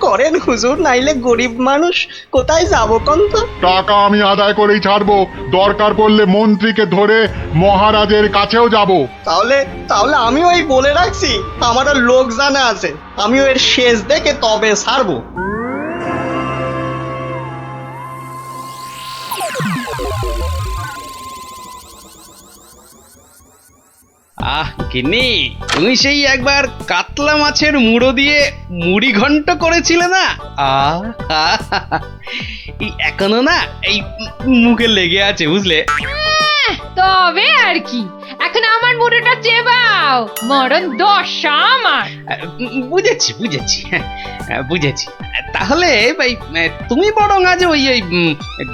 করেন হুজুর, নাইলে গরিব মানুষ কোথায় যাবো কোন তো? টাকা আমি আদায় করেই ছাড়বো, দরকার পড়লে মন্ত্রীকে ধরে মহারাজের কাছেও যাব। তাহলে তাহলে আমি ওই বলে রাখছি, আমারও লোক জানা আছে, আমিও এর শেষ দেখে তবে ছাড়বো। গিন্নি, তুমি সেই একবার কাতলা মাছের মুড়ো দিয়ে মুড়ি ঘন্ট করেছিলে না? এই এখনো না এই মুখে লেগে আছে, বুঝলে? তবে আর কি, এখন আমার মুড়োটা চেবাও, মরণ দশা আমার। বুঝেছি বুঝেছি বুঝেছি। তাহলে ভাই তুমি বরং আজ ওই ওই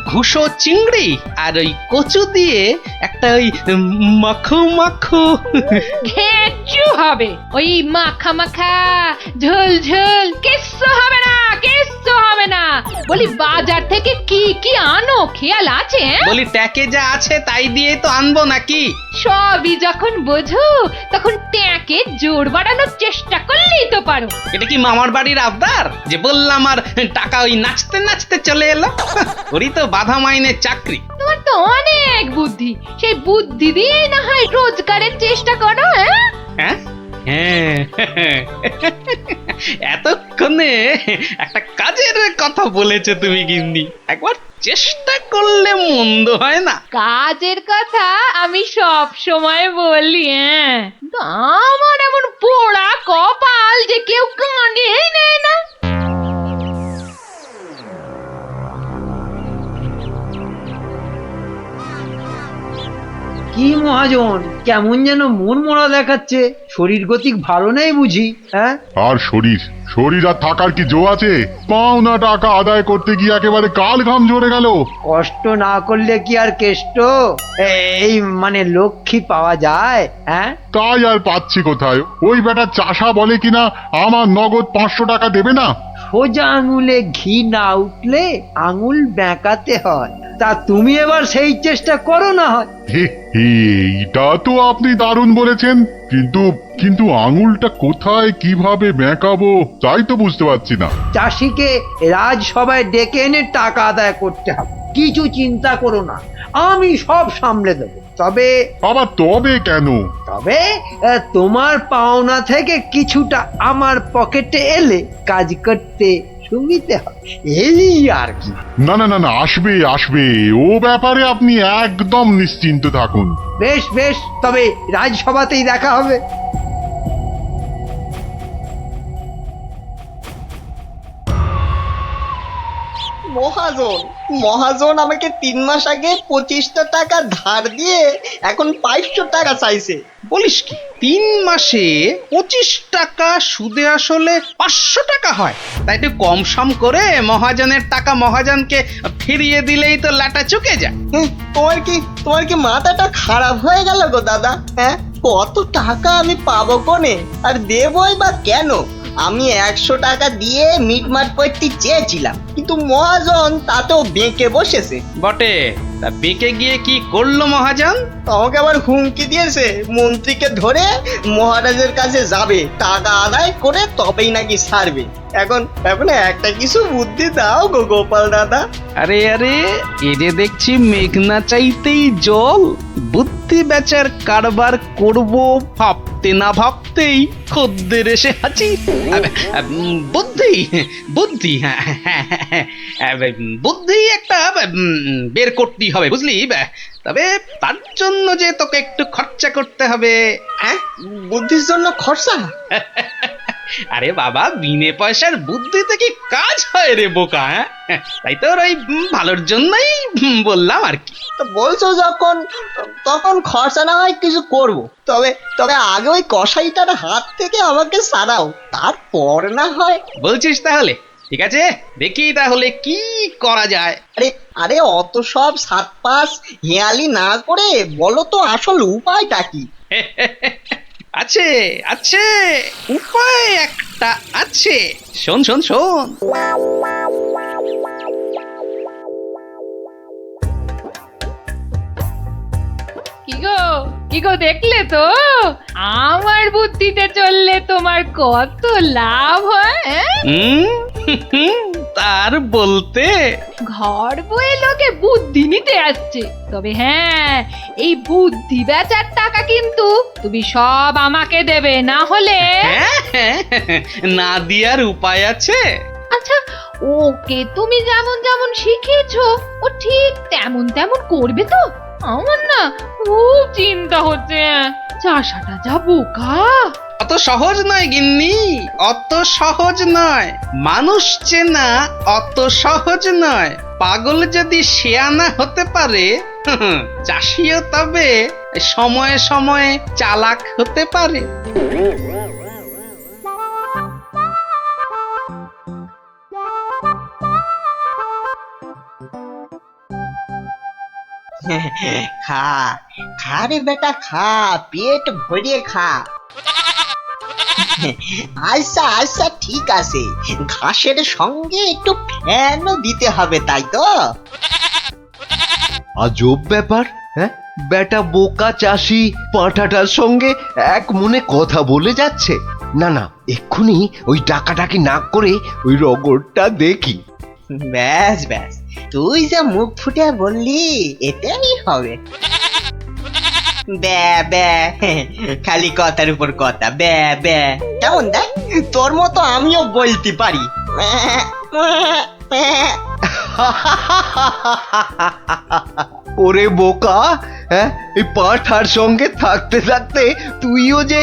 ঘুষো চিংড়ি আর ওই কচু দিয়ে একটা ওই মাখো মাখো ঘেঁচু হবে, ওই মাখা মাখা ঝোল ঝোল কিচ্ছু হবে না, কিচ্ছু হবে না। বলি বাজার থেকে কি কি আনো খেয়াল আছে? বলি ট্যাকে যা আছে তাই দিয়ে তো আনবো নাকি? সবই যখন বোঝো তখন ট্যাকে জোর বাড়ানোর চেষ্টা করলেই তো পারো। এটা কি মামার বাড়ির আবদার যে বললাম আর টাকা ওই নাচতে নাচতে চলে এলো? ওরই তো বাধা মাইনের চাকরি। তোমার তো অনেক বুদ্ধি, সেই বুদ্ধি দিয়েই না হয় রোজগারের চেষ্টা করো। হ্যাঁ হ্যাঁ, এতক্ষণে একটা কাজের কথা বলেছে তুমি গিন্নি, একবার চেষ্টা করলে মন্দ হয় না। কাজের কথা আমি সব সময় বলি, কিন্তু আমার এমন পোড়া কপাল যে কেউ কানেই নেয় না। কি মহাজন, কেমন যেন মন মরা দেখাচ্ছে, শরীর গতিক ভালো নেই বুঝি? হ্যাঁ, আর শরীর শরীর আর থাকার কি জো আছে? পাওনা টাকা আদায় করতে গিয়ে একেবারে কাল ঘাম ঝরে গেল। কষ্ট না করলে কি আর কেষ্ট এই মানে লক্ষ্মী পাওয়া যায়? হ্যাঁ, তাই আর পাচ্ছি কোথায়? ওই বেটা চাষা বলে কিনা আমার নগদ 500 টাকা দেবে না। সোজা আঙুলে ঘি না উঠলে আঙুল বেঁকাতে হয়। তা তুমি এবার সেই চেষ্টা করো না হয়। হে হে, এটা তো আপনি দারুণ বলেছেন, কিন্তু কিন্তু আঙুলটা কোথায় কিভাবে বেঁকাবো তাই তো বুঝতে পারছি না। চাষিকে রাজসভায় ডেকে এনে টাকা আদায় করতে হবে, কিছু চিন্তা করো না, আমি সব সামলে দেবো। তবে আবার তবে কেন? তবে তোমার পাওনা থেকে কিছুটা আমার পকেটে এলে কাজ করতে সুবিধে হবে, এই আর কি। না না না না, আসবে আসবে, ও ব্যাপারে আপনি একদম নিশ্চিন্ত থাকুন। বেশ বেশ, তবে রাজসভাতেই দেখা হবে। মহাজন মহাজন আমাকে 3 মাস আগে 25টা টাকা ধার দিয়ে এখন 500 টাকা চাইছে। বলিস কি, 3 মাসে 25 টাকা সুদে আসলে 500 টাকা হয়? তাই একটু কম সম করে মহাজনের টাকা মহাজনকে ফিরিয়ে দিলেই তো লাটা চুকে যায়। তোমার কি মাথাটা খারাপ হয়ে গেল গো দাদা? হ্যাঁ, কত টাকা আমি পাবো কোনে, আর দেবই বা কেন? আমি 100 টাকা দিয়ে মিটমাট করতে চেয়েছিলাম, কিন্তু মহাজন তাতেও বেঁকে বসেছে। বটে, তা বেঁকে গিয়ে কি করলো মহাজন? আমাকে আবার হুমকি দিয়েছে, মন্ত্রীকে ধরে মহারাজের কাছে যাবে, টাকা আদায় করে তবেই নাকি ছাড়বে। এখন এখন একটা কিছু বুদ্ধি দাও গো গোপাল দাদা। আরে আরে, এ যে দেখছি মেঘনা চাইতেই জল। বুদ্ধি বেচার কারবার করব ভাবতে না ভাবতেই খদ্দের এসে হাজির। বুদ্ধি বুদ্ধি, হ্যাঁ হ্যাঁ হ্যাঁ, বুদ্ধি একটা বের করতেই হবে, বুঝলি? তবে তার জন্য যে তোকে একটু খরচা করতে হবে। হ্যাঁ, বুদ্ধির জন্য খরচা? আরে বাবা, বিনে পয়সার বুদ্ধিতে কি কাজ হয় রে বোকা? তাই তো ওই ভালোর জন্যই বললাম আর কি। তো বলছো যখন, তখন খরচা না হয় কিছু করব, তবে তবে আগে ওই কসাইটার হাত থেকে আমাকে সারাও, তারপর না হয়। বলছিস তাহলে? ঠিক আছে, দেখি তাহলে কি করা যায়। আরে আরে, অত সব সাত পাঁচ হেয়ালি না করে বলো তো আসল উপায়টা কি? আছে আছে, উপায় একটা আছে। শোন শোন শোন। কি গো দেখলে তো, আমার বুদ্ধিতে চললে তোমার কত লাভ হয়। তার বলতে ঘর বয়ে লোকে বুদ্ধি নিতে আসছে, তবে হ্যাঁ, এই বুদ্ধি বেচার টাকা কিন্তু তুমি সব আমাকে দেবে, না হলে না দিয়ার উপায় আছে? আচ্ছা, ওকে তুমি যেমন যেমন শিখিয়েছো ও ঠিক তেমন তেমন করবে তো? আমার না খুব চিন্তা হচ্ছে, চাষাটা যা বোকা। অত সহজ নয় গিন্নি, অত সহজ নয়। মানুষ চেনা অত সহজ নয়। পাগল যদি শেয়ানা হতে পারে, চাষিও তবে সময়ে সময়ে চালাক হতে পারে। খা খা রে বেটা, খা, পেট ভরিয়ে খা। আচ্ছা আচ্ছা, ঠিক আছে, ঘাসের সঙ্গে একটু ফ্যানও দিতে হবে, তাই তো? আজব ব্যাপার, হ্যাঁ? বেটা বোকা চাষি পাঁঠাটার সঙ্গে এক মনে কথা বলে যাচ্ছে। না না, এক্ষুনি ওই ডাকাডাকি না করে ওই রগরটা দেখি। ব্যাস ব্যাস, তুই যা মুখ ফুটে বললি এটাই হবে। ব্যা ব্যা, খালি কথার উপর কথা, ব্যা ব্যা। কেমন দেখ, তোর মতো আমিও বলতে পারি। ওরে বোকা, হ্যাঁ, এই পাঁঠার সঙ্গে থাকতে থাকতে তুইও যে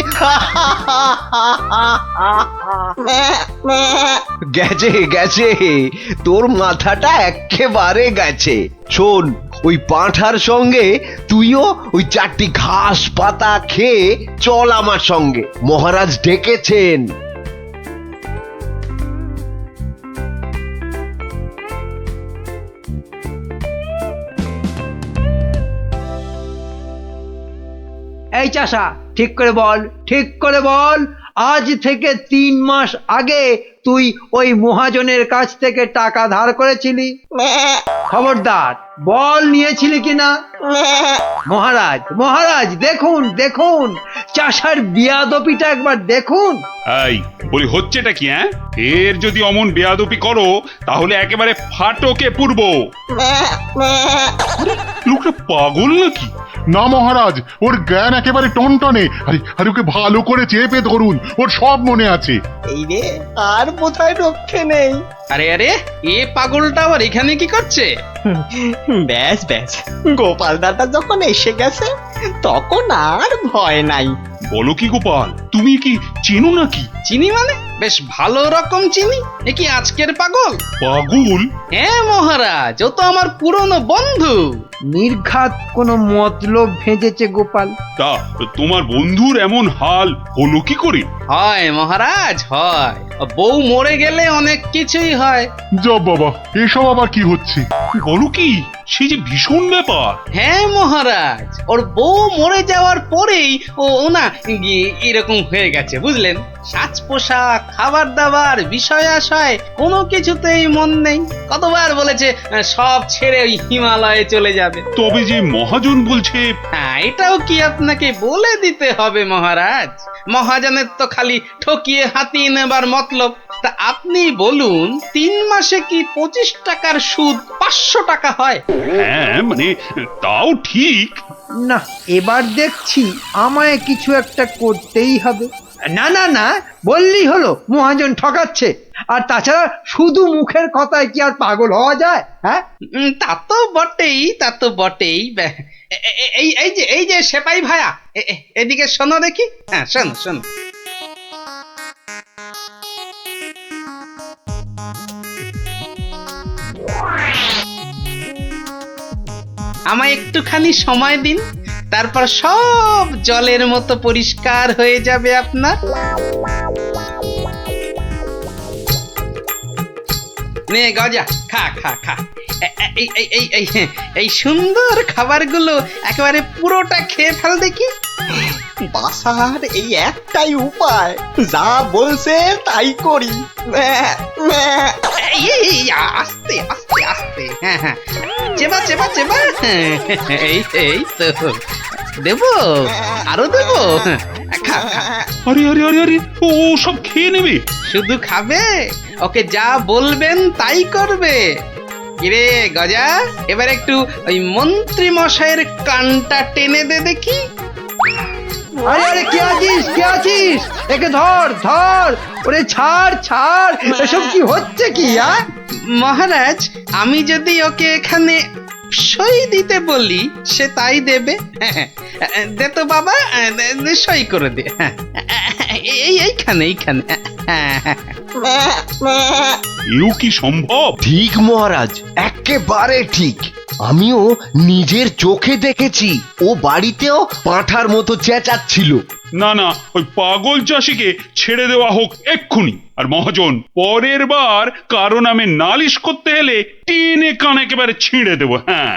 গেছে গেছে, তোর মাথাটা একেবারে গেছে। শোন, ওই পাঁঠার সঙ্গে তুইও ওই 4টি ঘাস পাতা খেয়ে চল আমার সঙ্গে, মহারাজ ডেকেছেন। এই চাষা, ঠিক করে বল, ঠিক করে বল, আজ থেকে 3 মাস আগে তুই ওই মহাজনের কাছ থেকে টাকা ধার করেছিলি? খবরদার বল, নিয়েছিলি কিনা? মহারাজ মহারাজ, দেখুন দেখুন, চাষার বিয়াদপিটা একবার দেখুন। এই বলি, হচ্ছেটা কি? হ্যাঁ, এর যদি অমন বেয়াদপি করো তাহলে একেবারে ফাটকে পুরব। লোকটা পাগল নাকি? না মহারাজ, ওর জ্ঞান একেবারে টনটনে। আরে আরে, ওকে ভালো করে চেপে ধরুন, ওর সব মনে আছে। এই রে, আর বোধহয় রক্ষে নেই। আরে আরে, এ পাগলটা আবার এখানে কি করছে? ব্যাস ব্যাস, গোপাল দাদা যখন এসে গেছে তখন আর ভয় নাই। বলো কি গোপাল, তুমি কি চেনো নাকি? চিনি মানে? বেশ ভালো রকম চিনি। এ কি আজকের পাগল? পাগল? হ্যাঁ মহারাজ, ও তো আমার পুরনো বন্ধু। নির্ঘাত কোনো মতলব ভেজেছে গোপাল। তা তোমার বন্ধুর এমন হাল হলো কি করে? হয় মহারাজ, হয়। বউ মরে গেলে অনেক কিছুই হয়। যা বাবা, এসব আবার কি হচ্ছে? বলো কি, সে যে ভীষণ ব্যাপার। হ্যাঁ মহারাজ, ওর বউ মরে যাওয়ার পরেই ও না এরকম হয়ে গেছে, বুঝলেন? সাজ পোশাক, খাবার দাবার, বিষয় আশয় কোনো কিছুতেই মন নেই। কতবার বলেছে সব ছেড়ে ওই হিমালয়ে চলে যাবে। তবে যে মহাজন বলছে। হ্যাঁ, এটাও কি আপনাকে বলে দিতে হবে মহারাজ? মহাজনের তো খালি ঠকিয়ে হাতিয়ে নেবার মতলব। তা আপনি বলুন, 3 মাসে কি 25 টাকার সুদ 500 টাকা হয়? হ্যাঁ মানে, তাও ঠিক। না, এবার দেখছি আমায় কিছু একটা করতেই হবে। না না না, বললেই হলো মহাজন ঠকাচ্ছে। আর তাছাড়া শুধু মুখের কথায় কি আর পাগল হওয়া যায়? হ্যাঁ, তা তো বটেই, তা তো বটেই। এই যে সেপাই ভায়া, এদিকে শোনো দেখি। হ্যাঁ, শোনো শোনো। আমায় একটুখানি সময় দিন, তারপর সব জলের মতো পরিষ্কার হয়ে যাবে আপনার। নে গজা, খা খা খা। এই সুন্দর খাবারগুলো একেবারে পুরোটা খেয়ে ফেল দেখি। বাসার এই একটাই উপায়, যা বলছে তাই করি। আস্তে আস্তে আস্তে, হ্যাঁ হ্যাঁ, চেবা চেবা চেবা। এই তো দেবো, আরো দেবো। খা খা। আরে আরে আরে আরে ও সব খেয়ে নেবে। শুধু খাবে, ওকে যা বলবেন তাই করবে। কিরে গজা, এবার একটু ওই মন্ত্রী মশাইয়ের কানটা টেনে দে দেখি। আরে আরে কে আছিস, কে আছিস? একে ধর ধর, ওরে ছাড় ছাড়, এসব কি হচ্ছে কি? মহারাজ, আমি যদি ওকে এখানে সই দিতে বলি সে তাই দেবে। দে তো বাবা, সই করে দে। এইখানে এইখানে। এও কি সম্ভব? ঠিক মহারাজ, একেবারে ঠিক। আমিও নিজের চোখে দেখেছি, ও বাড়িতেও পাঁঠার মতো চেঁচাচ্ছিল। না না, ওই পাগল চাষিকে ছেড়ে দেওয়া হোক এক্ষুনি। আর মহাজন, পরের বার কারো নামে নালিশ করতে এলে টেনে কান একেবারে ছিঁড়ে দেবো। হ্যাঁ,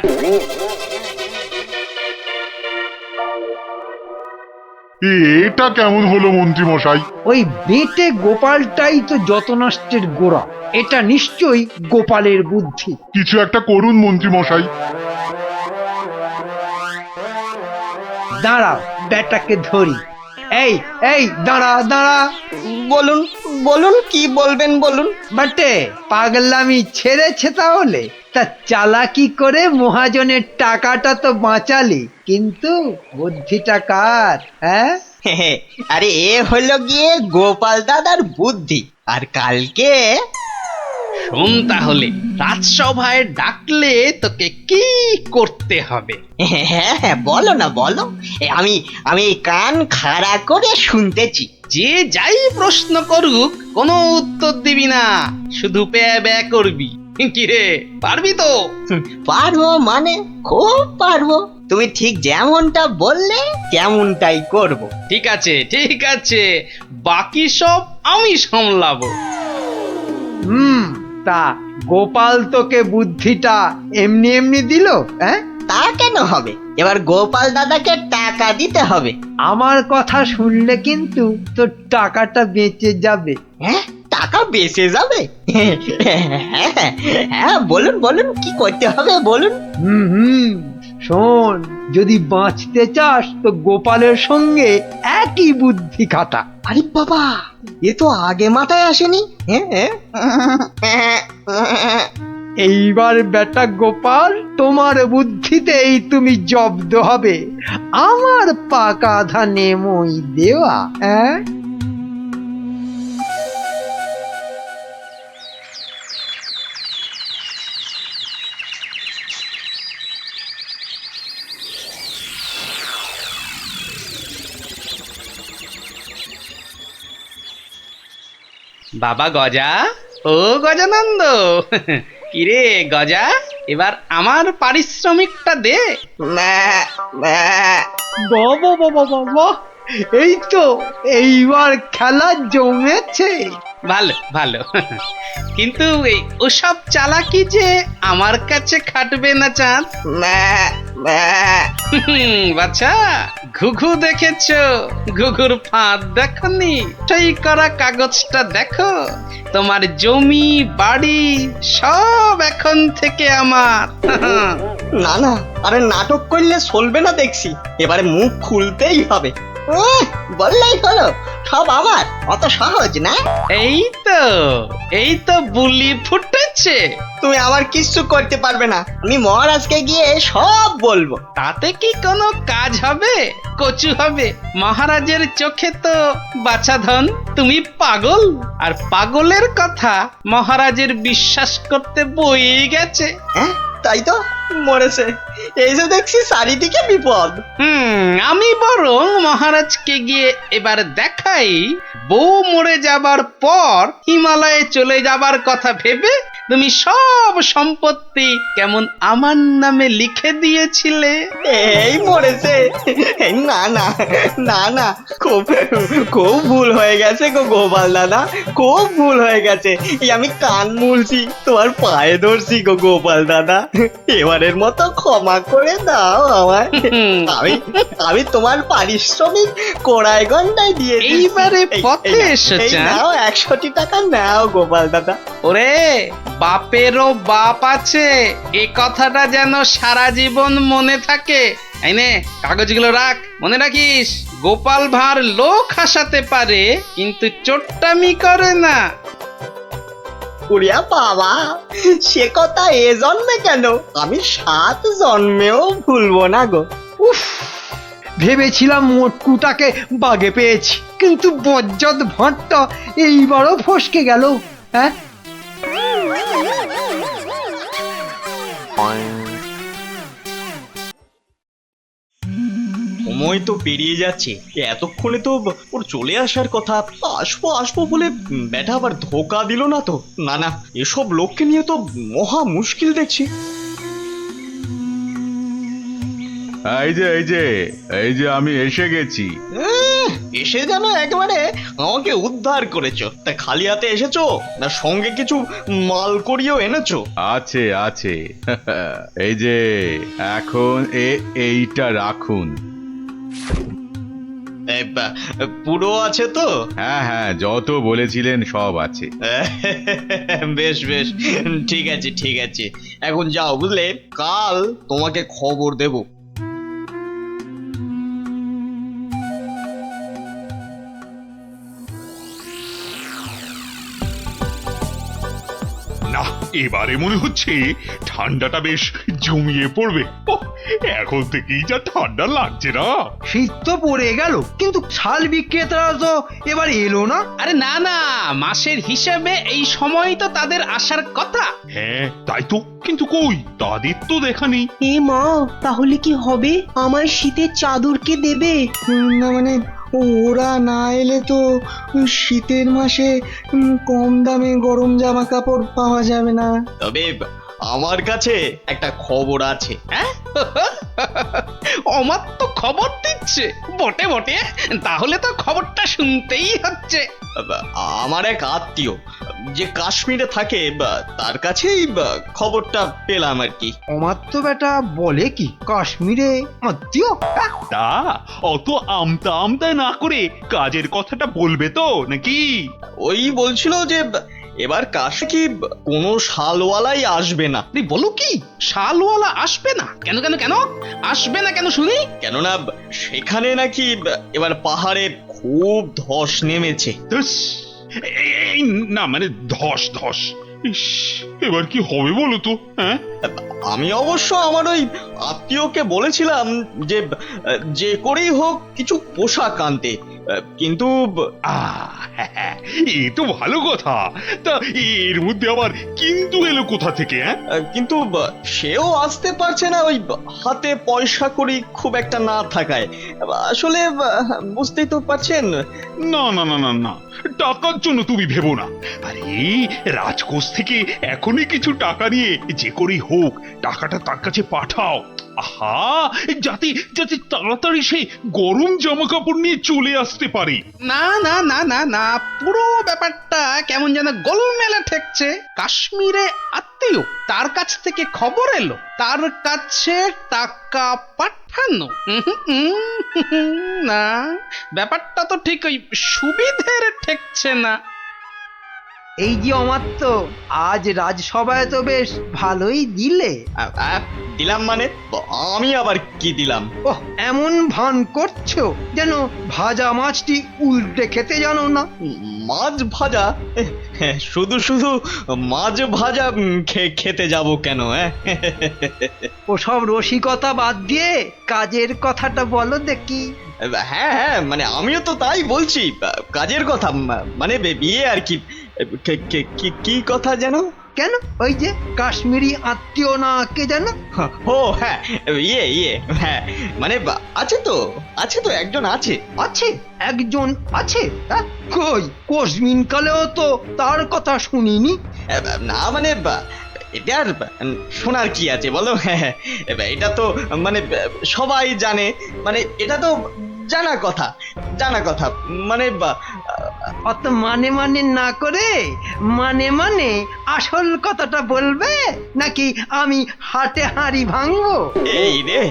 এটা কেমন হলো মন্ত্রী মশাই? ওই বেটে গোপালটাই তো যত নষ্টের গোড়া। এটা নিশ্চয়ই গোপালের বুদ্ধি। কিছু একটা করুন মন্ত্রী মশাই। দাঁড়াও, বেটাকে ধরি। এই এই দাঁড়া দাঁড়া। বলুন বলুন, কি বলবেন বলুন। বাটে, পাগলামি ছেড়েছে তাহলে? তা চালাকি করে মহাজনের টাকাটা তো বাঁচালি, কিন্তু বুদ্ধিটা কার? হ্যাঁ, আরে এ হলো গিয়ে গোপাল দাদার বুদ্ধি। আর কালকে শোন তাহলে, রাজসভায় ডাকলে তোকে কি করতে হবে? হ্যাঁ, বলো না বলো। আমি আমি কান খাড়া করে শুনতেছি। যে যাই প্রশ্ন করুক কোনো উত্তর দিবি না, শুধু প্যা ব্যা করবি। কিরে, পারবি তো? পারবো মানে খুব পারবো। তুমি ঠিক যেমনটা বললে তেমনটাই করব। ঠিক আছে ঠিক আছে, বাকি সব আমি সামলাবো। তা গোপাল তোকে বুদ্ধিটা এমনি এমনি দিল? হ্যাঁ, তা কেন হবে? এবার গোপাল দাদাকে টাকা দিতে হবে। আমার কথা শুনলে কিন্তু তোর টাকাটা বেঁচে যাবে। হ্যাঁ, টাকা বেঁচে যাবে? হ্যাঁ, বলুন বলুন, কি করতে হবে বলুন। হুম, শোন, যদি বাঁচতে চাস তো গোপালের সঙ্গে একই বুদ্ধি খাটা। আরে বাবা, এ তো আগে মাথায় আসেনি। এইবার বেটা গোপাল, তোমার বুদ্ধিতেই তুমি জব্দ হবে। আমার পাকা ধানে মই দেওয়া। হ্যাঁ, বাবা গজা, ও গজানন্দ, কিরে গজা, এবার আমার পারিশ্রমিকটা দে। বাবা বাবা বাবা, এই তো এইবার খেলা জমেছে। ভালো ভালো, কিন্তু এই ওসব চালাকি যে আমার কাছে খাটবে না চাঁদ। বাচ্চা, ঘুঘু দেখেছো? ঘুঘুর ফাঁদ দেখনি? সই করা কাগজটা দেখো। তোমার জমি বাড়ি সব এখন থেকে আমার। না না, আরে নাটক করলে চলবে না দেখছি। এবারে মুখ খুলতেই হবে। বললেই হলো সব আমার, অত সহজ না। এই তো বুলি ফুটেছে। তুমি আমার কিচ্ছু করতে পারবে না। আমি মহারাজকে গিয়ে সব বলবো। তাতে কি কোনো কাজ হবে? কচু হবে? মহারাজের চোখে তো বাছাধন। তুমি পাগল, আর পাগলের কথা মহারাজের বিশ্বাস করতে বই গেছে। হ্যাঁ, তাই তো, মরেছে। এই যে দেখছি চারিদিকে বিপদ। আমি বরং মহারাজকে গিয়ে এবার দেখাই, বউ মরে যাবার পর হিমালয়ে চলে যাবার কথা ভেবে তুমি সব সম্পত্তি কেমন আমার নামে লিখে দিয়েছিলে। এই মরেছে। না না না না, খুব খুব ভুল হয়ে গেছে গো গোপাল দাদা, খুব ভুল হয়ে গেছে। এই আমি কান মুলছি, তোমার পায়ে ধরছি গো গোপাল দাদা। এবারের মতো ক্ষমা করে দাও আমায়। আমি তোমার পারিশ্রমিক কোড়ায় গন্ডায় দিয়ে দিচ্ছি। এইবারে পথে এসেছে। নাও 100 টাকা নাও গোপাল দাদা। ওরে, বাপেরও বাপ আছে, এ কথাটা যেন সারা জীবন মনে থাকে। এই নে কাগজগুলো রাখ, মনে রাখিস গোপাল ভাঁড় লোক হাসাতে পারে কিন্তু চোট্টামি করে না। উড়িয়া বাবা, সে কথা এ জন্মে কেন, আমি 7 জন্মেও ভুলবো না গো। উফ, ভেবেছিলাম মোটকুটাকে বাগে পেয়েছি, কিন্তু বজ্জাত ভাঁড়টা এইবারও ফসকে গেল। হ্যাঁ, সময় তো পেরিয়ে যাচ্ছে, এতক্ষণে তো ওর চলে আসার কথা। আসবো আসবো বলে ব্যাটা আবার ধোকা দিল না তো? না না, এসব লোককে নিয়ে তো মহা মুশকিল দেখছি। এই যে আমি এসে গেছি। এসে যেন একেবারে আমাকে উদ্ধার করেছো। তা খালি হাতে এসেছো না সঙ্গে কিছু মাল করিয়েও এনেছো? আছে আছে এই যে এখন এইটা রাখুন। পুরো আছে তো? হ্যাঁ হ্যাঁ, যত বলেছিলেন সব আছে। বেশ বেশ, ঠিক আছে ঠিক আছে। এখন যাও, বুঝলে, কাল তোমাকে খবর দেব। না, এবারে মনে হচ্ছে ঠান্ডাটা বেশ জমিয়ে পড়বে। ওহ, এখন থেকেই যা ঠান্ডা লাগছে না। শীত তো পড়ে গেল, কিন্তু শাল বিক্রেতারা তো এবার এলো না। আরে না না, মাসের হিসেবে এই সময় তো তাদের আসার কথা। হ্যাঁ তাই তো, কিন্তু কই তাদের তো দেখা নেই। এ মা, তাহলে কি হবে? আমার শীতের চাদর কে দেবে? না মানে ওরা না এলে তো শীতের মাসে কম দামে গরম জামা কাপড় পাওয়া যাবে না। তবে আমার কাছে একটা খবর আছে। হ্যাঁ অমার তো খবর দিচ্ছে বটে বটে, তাহলে তো খবরটা শুনতেই হচ্ছে। আমার এক আত্মীয় যে কাশ্মীরে থাকে, তার কাছেই খবরটা পেলাম আর কি। আমার তো বেটা বলে কি, কাশ্মীরে আত্মীয়? তা অত আমতা আমতা না করে কাজের কথাটা বলবে তো নাকি? ওই বলছিল যে এবার কাশে কি কোনো শালওয়ালাই আসবে না। তুই বলো কি, শালওয়ালা আসবে না? কেন কেন কেন আসবে না কেন শুনি? কেননা সেখানে নাকি এবার পাহাড়ে খুব ধস নেমেছে। ধুস, এই না মানে ধস ধস, ইস, এবার কি হবে বলো তো? হ্যাঁ, আমি অবশ্য আমার ওই আত্মীয়কে বলেছিলাম যে যে করেই হোক কিছু পোশাক আনতে, কিন্তু হ্যাঁ, এ তো ভালো কথা। তা এর মধ্যে আবার কিন্তু এলো কোথা থেকে? হ্যাঁ, কিন্তু সেও আসতে পারছে না, ওই হাতে পয়সা করি খুব একটা না থাকায়। আসলে বুঝতেই তো পারছেন। না না না না না, টাকার জন্য তুমি ভেবো না। আরে রাজকোষ থেকে এখনই কিছু টাকা নিয়ে যে করেই হোক টাকাটা তার কাছে পাঠাও। আহা, যাতে যাতে তাড়াতাড়ি সেই গরম জামা কাপড় নিয়ে চলে আসতে পারে। না না না না না, পুরো ব্যাপারটা কেমন যেন গোলমেলে ঠেকছে। কাশ্মীরে আত্মীয়, তার কাছ থেকে খবর এলো, তার কাছে টাকা পাঠানো। না, ব্যাপারটা তো ঠিক ওই সুবিধের ঠেকছে না। এই যে অমাত্য, আজ রাজসভায় তো বেশ ভালোই দিলে। দিলাম মানে আমি আবার কি দিলাম? ওহ, এমন ভান করছো যেন ভাজা মাছটি উল্টে খেতে জানো না। মাছ ভাজা? শুধু শুধু মাছ ভাজা খেতে যাব কেন? ওসব রসিকতা বাদ দিয়ে কাজের কথাটা বলো দেখি। হ্যাঁ হ্যাঁ, মানে আমিও তো তাই বলছি, কাজের কথা, মানে বিয়ে আর কি। কি কথা যেন? কেন, ওই যে কাশ্মীরি আত্মীয় না কে জানো? ও হ্যাঁ, ইয়ে হ্যাঁ, মানে আছে তো একজন আছে। আছে? একজন আছে? কই, কোশমিন কালেও তো তার কথা শুনিনি। না মানে এটা আর শোনার কি আছে বলো? হ্যাঁ, এটা তো মানে সবাই জানে, মানে এটা তো জানা কথা, মানে অত মানে না করে মানে আসল কথাটা বলবে, নাকি আমি হাটে হাঁড়ি ভাঙবো? এই রে,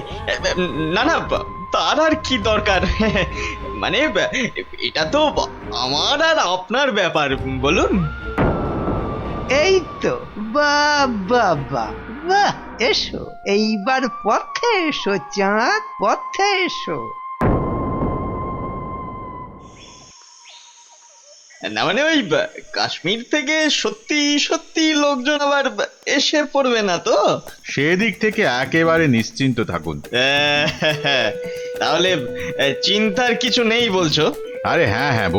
না না, তার আর কি দরকার? মানে এটা তো আমার আর আপনার ব্যাপার, বলুন। এই তো, বাবা বাহ, এসো এইবার পথে এসো চাঁদ, পথে এসো। না মানে ওই কাশ্মীর থেকে সত্যি সত্যি লোকজন আবার এসে পড়বে না তো? সেদিক থেকে একেবারে নিশ্চিন্ত থাকুন। তাহলে চিন্তার কিছু নেই বলছো? আরে হ্যাঁ হ্যাঁ,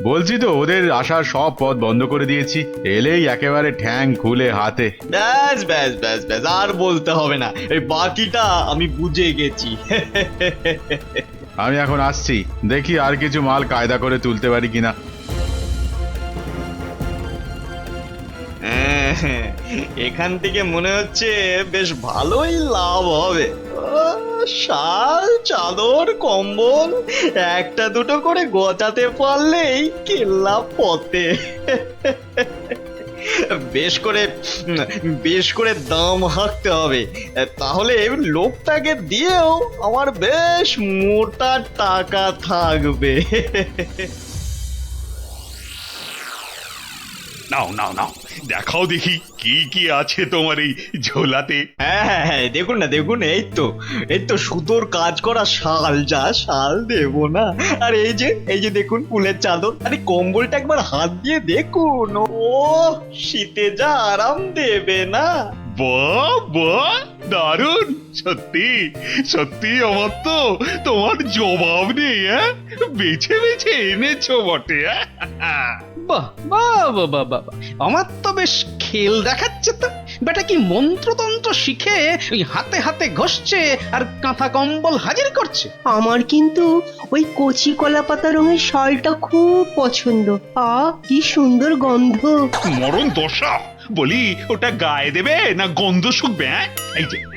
বলছি তো ওদের আসার সব পথ বন্ধ করে দিয়েছি। এলেই একেবারে ঠ্যাং খুলে হাতে। ব্যাস ব্যাস ব্যাস ব্যাস, আর বলতে হবে না, এই বাকিটা আমি বুঝে গেছি। আমি এখন আসছি, দেখি আর কিছু মাল কায়দা করে তুলতে পারি কিনা। এখান থেকে মনে হচ্ছে বেশ ভালোই লাভ হবে। শাল, চাদর, কম্বল একটা দুটো করে গোছাতে পারলেই কেল্লা পথে। বেশ করে দাম হাঁকতে হবে, তাহলে লোকটাকে দিয়েও আমার বেশ মোটা টাকা থাকবে। নাও নাও নাও, দেখাও দেখি কি কি আছে তোমার এই ঝোলাতে। হ্যাঁ হ্যাঁ হ্যাঁ, দেখুন না দেখুন, এই তো সুতোর কাজ করা শাল, যা শাল দেবো না। আর এই যে দেখুন ফুলের চাদর, আরে কম্বলটা একবার হাত দিয়ে দেখুন, ও শীতে যা আরাম দেবে না। বাহ বাহ, দারুণ! সত্যি সত্যি আমার তো তোমার জবাব নেই। বেছে বেছে এনেছো বটে। বাহ বাহ বাহ বাহ বাহ, আমার তো বেশ খেল দেখাচ্ছে তো। বেটা কি মন্ত্রতন্ত্র শিখে ওই হাতে হাতে ঘষছে আর কাঁথা কম্বল হাজির করছে। আমার কিন্তু ওই কচি কলা পাতা রঙের শালটা খুব পছন্দ। কি সুন্দর গন্ধ। মরণ দশা, বলি ওটা গায়ে দেবে না গন্ধ শুকবে?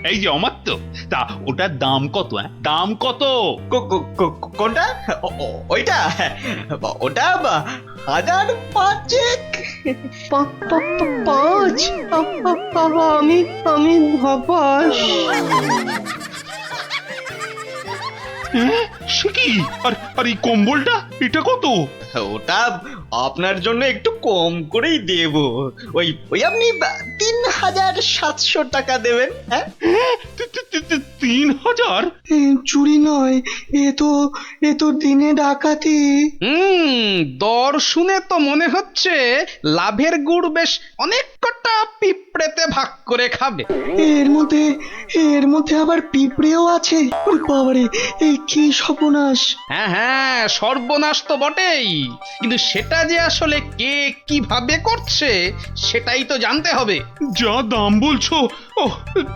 এই যে আমার তো, তা ওটার দাম কত? দাম কত? কোনটা? ওইটা? ওটা 1005। পাঁচ? আমি হবাস। সে কি? আর এই কম্বলটা এটা কত? ওটা আপনার জন্য একটু কম করেই দেব। ওই আপনি 3700 টাকা দেবেন। হ্যাঁ, 3000? চুরি নয়, এ তো দিনে ডাকাতি। দর শুনে তো মনে হচ্ছে লাভের গুড় বেশ অনেক কটা পিঁপড়েতে ভাগ করে খাবে। এর মধ্যে আবার পিঁপড়েও আছে। ওরে বাবারে, এই কি সর্বনাশ! হ্যাঁ হ্যাঁ, সর্বনাশ তো বটেই, কিন্তু সেটা যে আসলে কে কিভাবে করছে সেটাই তো জানতে হবে। যা দাম বলছো, ও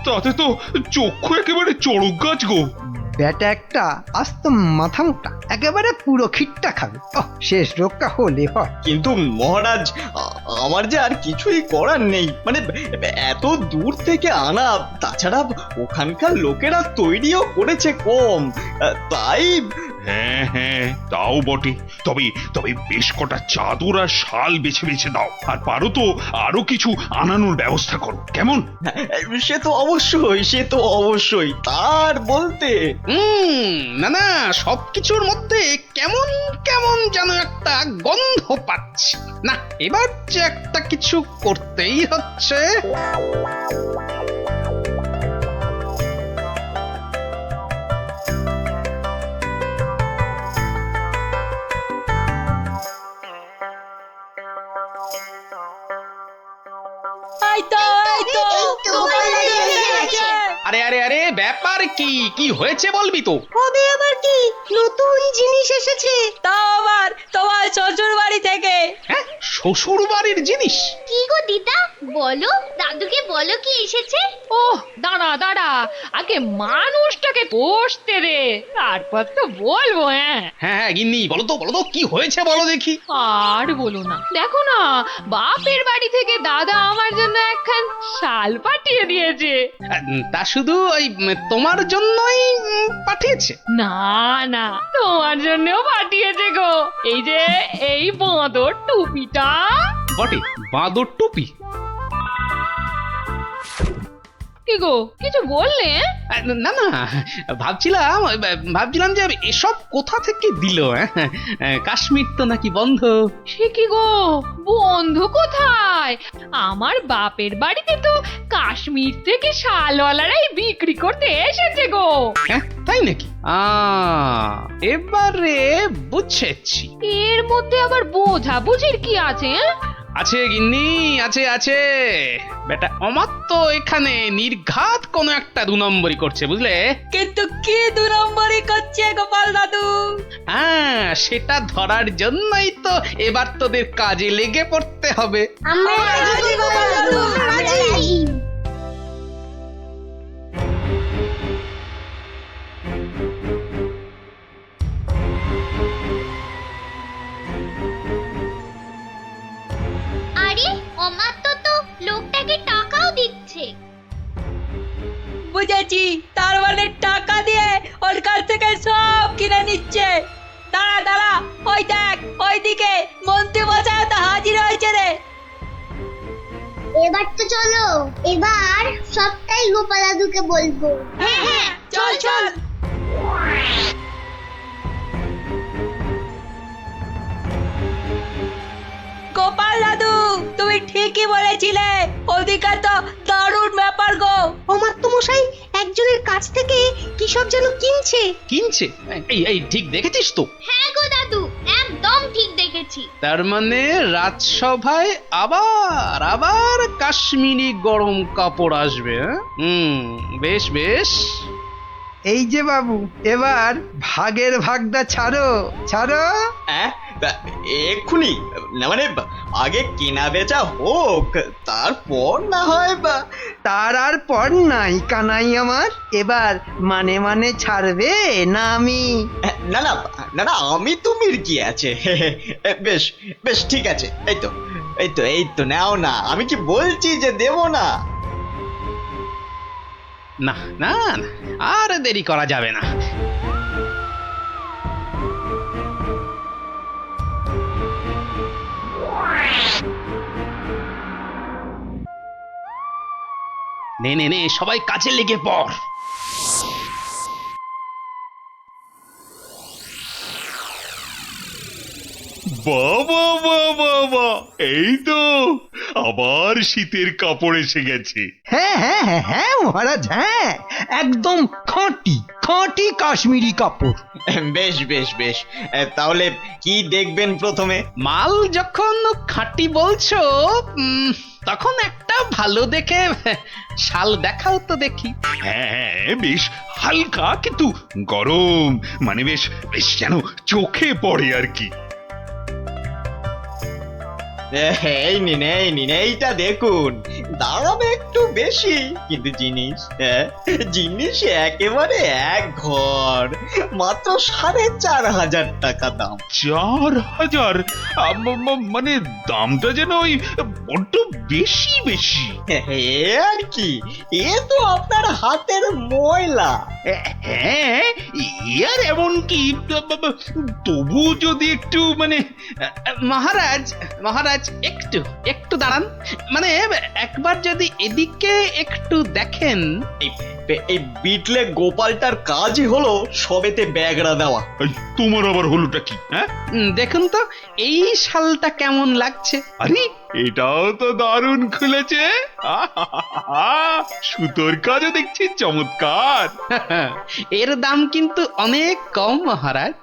তাতে তো চক্ষু একেবারে চড়ক গাছ গো। ব্যাটা একটা আস্ত মাথা মোটা, একেবারে পুরো খিটটা খাবে। শেষ রক্ষা হলে হয়। কিন্তু মহারাজ, আমার যে আর কিছুই করার নেই, মানে এত দূর থেকে আনা, তাছাড়া ওখানকার লোকেরা তৈরিও করেছে কম, তাই। হ্যাঁ হ্যাঁ, তাও বটে। তবে বেশ কটা চাদর আর শাল বেছে বেছে দাও, আর পারো তো আরো কিছু আনানোর ব্যবস্থা করো, কেমন? সে তো অবশ্যই তার বলতে। না না, সবকিছুর মধ্যে কেমন কেমন যেন একটা গন্ধ পাচ্ছি। না, এবার যে একটা কিছু করতেই হচ্ছে। আরে আরে আরে, ব্যাপার কি হয়েছে বলবি তো? হবে আবার কি, নতুন জিনিস এসেছে। তাও আবার তোমার শ্বশুর বাড়ি থেকে। হ্যাঁ, শ্বশুর বাড়ির জিনিস? কি গো দিদা, বলো, দাদুকে বলো কি এসেছে। ওহ, দাঁড়া দাঁড়া, আগে মানুষটাকে বসতে দে, তারপর তো বলবো। হ্যাঁ হ্যাঁ গিন্নি, বলো তো কি হয়েছে বলো দেখি। আর বলো না, দেখো না, বাপের বাড়ি থেকে দাদা আমার জন্য একখান শাল পাঠিয়ে দিয়েছে। তা শুধু ওই তোমার জন্যই পাঠিয়েছে? না না, তোমার জন্যও পাঠিয়েছে গো। এই যে এই বাঁদর টুপিটা। বটে, বাঁদর টুপি? কি গো কিছু বললে? না না, ভাবছিলাম যে এসব কোথা থেকে দিল। কাশ্মীর তো নাকি বন্ধ। সে কি গো, বন্ধু কোথায়? আমার বাপের বাড়িতে তো কাশ্মীর থেকে শালওয়ালারাই বিক্রি করতে এসেছে গো। তাই নাকি? এবারে বুঝেছি। এর মধ্যে আবার বোঝাবুঝির কি আছে? আছে গিন্নি, আছে। বেটা অমাত্য এখানে নির্ঘাত কোনো একটা 2 নম্বরই করছে, বুঝলে? কিন্তু কি 2 নম্বরই করছে গোপাল দাদু? সেটা ধরার জন্যই তো এবার তোদের কাজে লেগে পড়তে হবে। আমরা রাজি গোপাল দাদু, রাজি। আরে অমাত্য তো লোকটাকে টাকাও দিচ্ছে। বুঝেছি, তার মানে টাকা দিয়ে ওর কাছ থেকে সব কিনে নিচ্ছে। দাঁড়া, ওই দেখ, ওইদিকে মন্ত্রী মশাই তো হাজির হয়েছে রে। এবার তো চলো, এবার সবটাই গোপাল দাদুকে বলবো। হ্যাঁ, চল। গোপাল দাদু, তুমি ঠিকই বলেছিলে, ওদিকে তো দারুণ ব্যাপার গো। অমাত্য মশাই একজনের কাছ থেকে কি সব যেন কিনছে। এই ঠিক দেখেছিস তো? হ্যাঁ গো দাদু, একদম ঠিক দেখেছি। তার মানে রাজসভায় আবার কাশ্মীরি গরম কাপড় আসবে। বেশ। এই যে বাবু, এবার ভাগের ভাগটা ছাড়ো। এক্ষুনি না, মানে আগে কেনা বেচা হোক, তারপর না হয় তার আর পর নাই কানাই আমার। এবার মানে ছাড়বে না আমি? না, আমি তুমির কি আছে। বেশ ঠিক আছে। এই তো নাও না, আমি কি বলছি যে দেব না? না, আর দেরি করা যাবে না। নে সবাই কাজে লেগে পড়। বাবা, এই তো আবার শীতের কাপড় এসে গেছে। হ্যাঁ মহারাজ, হ্যাঁ, একদম খাঁটি কাশ্মীরি কাপড়। বেশ তাহলে কি দেখবেন প্রথমে? মাল যখন খাঁটি বলছো, তখন একটা ভালো দেখে শাল দেখাও তো দেখি। হ্যাঁ, বেশ হালকা কিন্তু গরম, মানে বেশ যেন চোখে পড়ে আর কি। এই নিন, এইটা দেখুন। দাম একটু বেশি, কিন্তু জিনিস একেবারে এক ঘর। মাত্র 4,500 টাকা দাম। 4,000? মানে দামটা যেন ওই বড্ড বেশি। আর কি, এ তো আপনার হাতের ময়লা। হ্যাঁ, আর এমন কি, তবু যদি একটু মানে মহারাজ একটু দাঁড়ান। মানে একবার যদি এদিকে একটু দেখেন। এই বিটলে গোপালটার কাজই হলো সবেতে ব্যাগড়া দেওয়া। তোমার আবার হলোটা কি? হ্যাঁ, দেখুন তো এই শালটা কেমন লাগছে। আরে এটাও তো দারুণ খুলেছে। সুতোর কাজও দেখছি চমৎকার। এর দাম কিন্তু অনেক কম মহারাজ,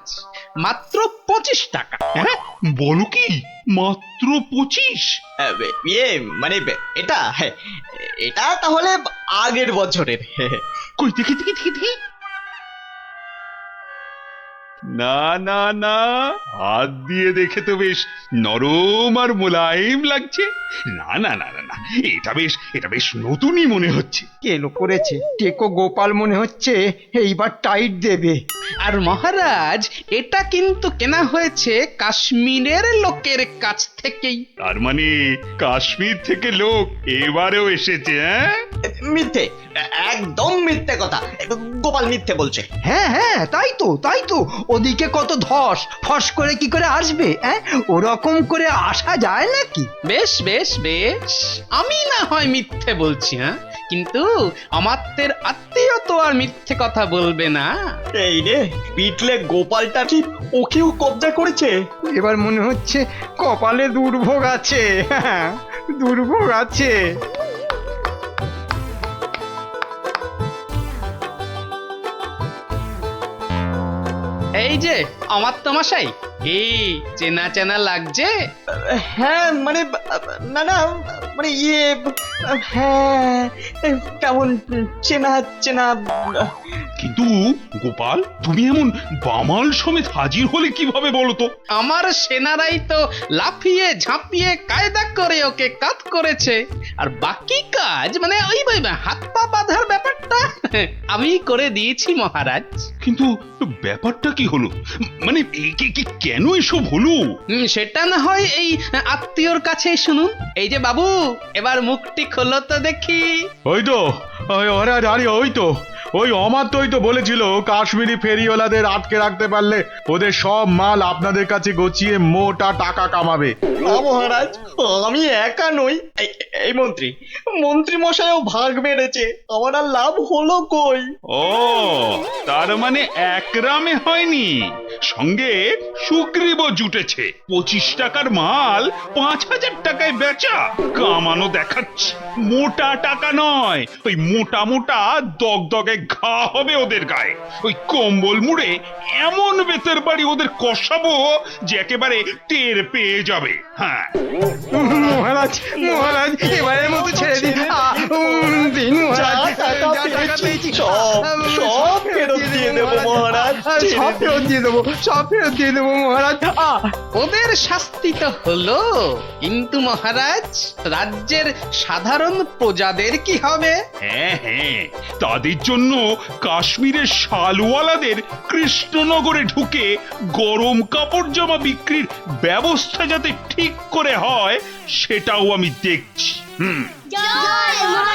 মাত্র 25 টাকা। হ্যাঁ, বলো কি, মাত্র 25? মানে এটা তাহলে আগের বছরের। কই দেখি। না, হাত দিয়ে দেখে তো বেশ নরম আর মোলায়েম লাগছে। না, এটা বেশ নতুনই মনে হচ্ছে। কেলো করেছে, টেকো গোপাল মনে হচ্ছে এইবার টাইট দেবে। আর মহারাজ, এটা কিন্তু কেনা হয়েছে কাশ্মীরের লোকের কাছ থেকেই। তার মানে কাশ্মীর থেকে লোক এবারেও এসেছে? মিথ্যে, একদম মিথ্যে কথা। গোপাল মিথ্যে বলছে। হ্যাঁ, তাই তো ওদিকে কত ফস করে কি করে আসবে? ওরকম করে আসা যায় নাকি? বেশ আমি না হয় মিথ্যে বলছি, কিন্তু আমাত্তের আত্মীয় তো আর মিথ্যে কথা বলবে না। এই রে, পিটলে গোপালটা ঠিক ওকেও কবজা করেছে। এবার মনে হচ্ছে কপালে দুর্ভোগ আছে, হ্যাঁ, দুর্ভোগ আছে। এই যে আমাত্ত মশাই, কি চেনা চেনা লাগছে? হ্যাঁ মানে না না মানে হ্যাঁ কেমন চেনা চেনা। কিন্তু গোপাল, তুমি এমন বামাল সমেত হাজির হলে কিভাবে বলো তো? আমার সেনারাই তো লাফিয়ে ঝাঁপিয়ে কায়দা করে ওকে কাত করেছে, আর বাকি কাজ মানে ওই হাত পা বাঁধার ব্যাপারটা আমি করে দিয়েছি মহারাজ। কিন্তু ব্যাপারটা কি হলো, মানে কেন এসব হলো? সেটা না হয় এই আত্মীয়র কাছেই শুনুন। এই যে বাবু, এবার মুখটি খোলো তো দেখি। ওই তো ওই তো ওই অমাত্যই তো বলেছিল কাশ্মীরি ফেরিওয়ালাদের আটকে রাখতে পারলে ওদের সব মাল আপনাদের কাছে গছিয়ে মোটা টাকা কামাবে। না মহারাজ, আমি একা নই, এই মন্ত্রী মন্ত্রী মশাইও ভাগ মেরেছে, আমার আর লাভ হলো কই? ও, তার মানে একরামে হয়নি, সঙ্গে সুগ্রীবও জুটেছে। 25 টাকার মাল 5000 টাকায় বেচা, কামানো দেখাচ্ছে। মোটা টাকা নয়, ওই মোটা মোটা দগদগে ঘা হবে ওদের গায়ে। ওই কম্বল মুড়ে এমন বেতের বাড়ি ওদের কষাবো যে একেবারে টের পেয়ে যাবে। হ্যাঁ মহারাজ, মহারাজ, এবারের মতো ছেড়ে দিন। দিন মহারাজ, সব ফেরত দিয়ে দেবো মহারাজ, সব ফেরত দিয়ে দেবো, সব ফেরত দিয়ে দেবো মহারাজ। ওদের শাস্তি তো হলো, কিন্তু মহারাজ রাজ্যের সাধারণ প্রজাদের কি হবে? হ্যাঁ হ্যাঁ, তাদের জন্য কাশ্মীরের শালওয়ালাদের কৃষ্ণনগরে ঢুকে গরম কাপড় জামা বিক্রির ব্যবস্থা যাতে ঠিক করে হয় সেটাও আমি দেখছি। জয় মহারাজ।